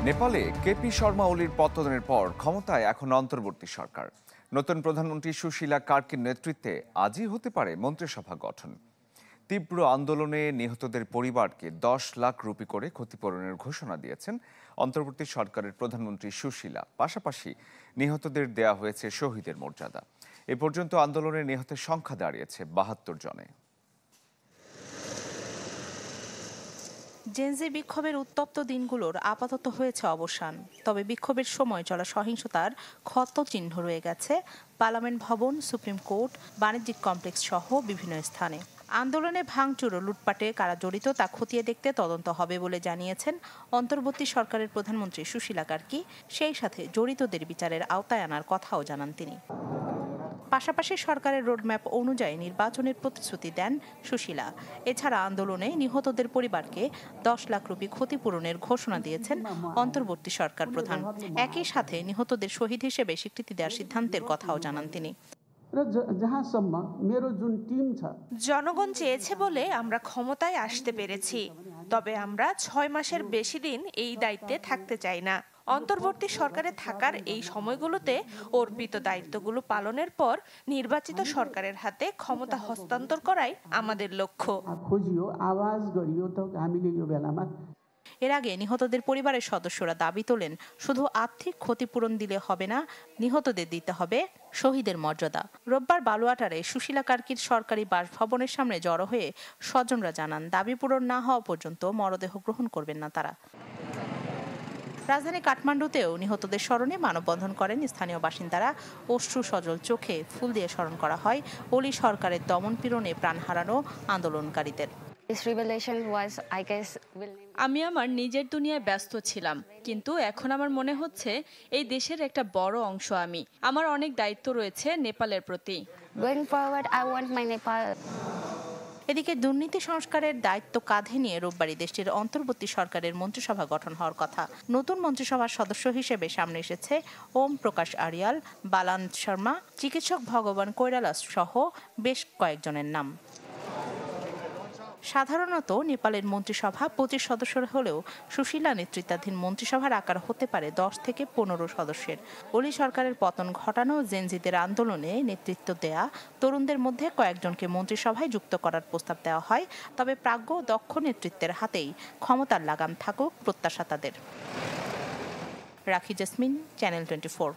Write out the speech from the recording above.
নেপালে কেপি শর্মা ওলির পতনের পর ক্ষমতায় এখন অন্তর্বর্তী সরকার। নতুন প্রধানমন্ত্রী সুশীলা কার্কির নেতৃত্বে আজই হতে পারে মন্ত্রিসভা গঠন। তীব্র আন্দোলনে নিহতদের পরিবারকে 10 লাখ রুপি করে ক্ষতিপূরণের ঘোষণা দিয়েছেন অন্তর্বর্তী সরকারের প্রধানমন্ত্রী সুশীলা। পাশাপাশি নিহতদের দেয়া হয়েছে শহীদের মর্যাদা। এ পর্যন্ত আন্দোলনে নিহতের সংখ্যা দাঁড়িয়েছে 72 জনে। জেনজি বিক্ষোভের উত্তপ্ত দিনগুলোর আপাতত হয়েছে অবসান। তবে বিক্ষোভের সময় চলা সহিংসতার ক্ষত চিহ্ন রয়ে গেছে পার্লামেন্ট ভবন, সুপ্রিম কোর্ট, বাণিজ্যিক কমপ্লেক্স সহ বিভিন্ন স্থানে। আন্দোলনে ভাঙচুর ও লুটপাটে কারা জড়িত তা খতিয়ে দেখতে তদন্ত হবে বলে জানিয়েছেন অন্তর্বর্তী সরকারের প্রধানমন্ত্রী সুশীলা কার্কি। সেই সাথে জড়িতদের বিচারের আওতায় আনার কথাও জানান তিনি। পাশাপাশি সরকারের রোডম্যাপ অনুযায়ী নির্বাচনের প্রতিশ্রুতি দেন সুশীলা। এছাড়া আন্দোলনে নিহতদের পরিবারকে 10 লাখ রুপি ক্ষতিপূরণের ঘোষণা দিয়েছেন অন্তর্বর্তী সরকার প্রধান। একই সাথে নিহতদের শহীদ হিসেবে স্বীকৃতি দেওয়ার সিদ্ধান্তের কথাও জানান তিনি। জনগণ চেয়েছে বলে আমরা ক্ষমতায় আসতে পেরেছি, তবে আমরা 6 মাসের বেশি দিন এই দায়িত্বে থাকতে চাই না। অন্তর্বর্তী সরকারে থাকার এই সময়গুলোতে অর্পিত দায়িত্বগুলো পালনের পর নির্বাচিত সরকারের হাতে ক্ষমতা হস্তান্তর করাই আমাদের লক্ষ্য। এর আগে নিহতদের পরিবারের সদস্যরা দাবি তোলেন, শুধু আর্থিক ক্ষতিপূরণ দিলে হবে না, নিহতদের দিতে হবে শহীদের মর্যাদা। রোববার বালুয়াটারে সুশীলা কার্কির সরকারি বাসভবনের সামনে জড়ো হয়ে স্বজনরা জানান, দাবি পূরণ না হওয়া পর্যন্ত মরদেহ গ্রহণ করবেন না তারা। রাজধানী কাঠমান্ডুতেও নিহতদের স্মরণে মানববন্ধন করেন স্থানীয় বাসিন্দারা। অশ্রু সজল চোখে ফুল দিয়ে স্মরণ করা হয় ওলি সরকারের দমন পীড়নে প্রাণ হারানো আন্দোলনকারীদের। আমি আমার নিজের দুনিয়ায় ব্যস্ত ছিলাম, কিন্তু এখন আমার মনে হচ্ছে এই দেশের একটা বড় অংশ আমি। আমার অনেক দায়িত্ব রয়েছে নেপালের প্রতি। এদিকে দুর্নীতি সংস্কারের দায়িত্ব কাঁধে নিয়ে রোববারই দেশটির অন্তর্বর্তী সরকারের মন্ত্রিসভা গঠন হওয়ার কথা। নতুন মন্ত্রিসভার সদস্য হিসেবে সামনে এসেছে ওম প্রকাশ আরিয়াল, বালান্ত শর্মা, চিকিৎসক ভগবান কৈরালাস সহ বেশ কয়েকজনের নাম। সাধারণত নেপালের মন্ত্রিসভা 25 সদস্যের হলেও সুশীলা নেতৃত্বাধীন মন্ত্রিসভার আকার হতে পারে 10 থেকে 15 সদস্যের। ওলি সরকারের পতন ঘটানো, জেনজিদের আন্দোলনে নেতৃত্ব দেয়া তরুণদের মধ্যে কয়েকজনকে মন্ত্রিসভায় যুক্ত করার প্রস্তাব দেওয়া হয়। তবে প্রাজ্ঞ দক্ষ নেতৃত্বের হাতেই ক্ষমতার লাগাম থাকুক প্রত্যাশা তাদের। রাখি জেসমিন, চ্যানেল 24।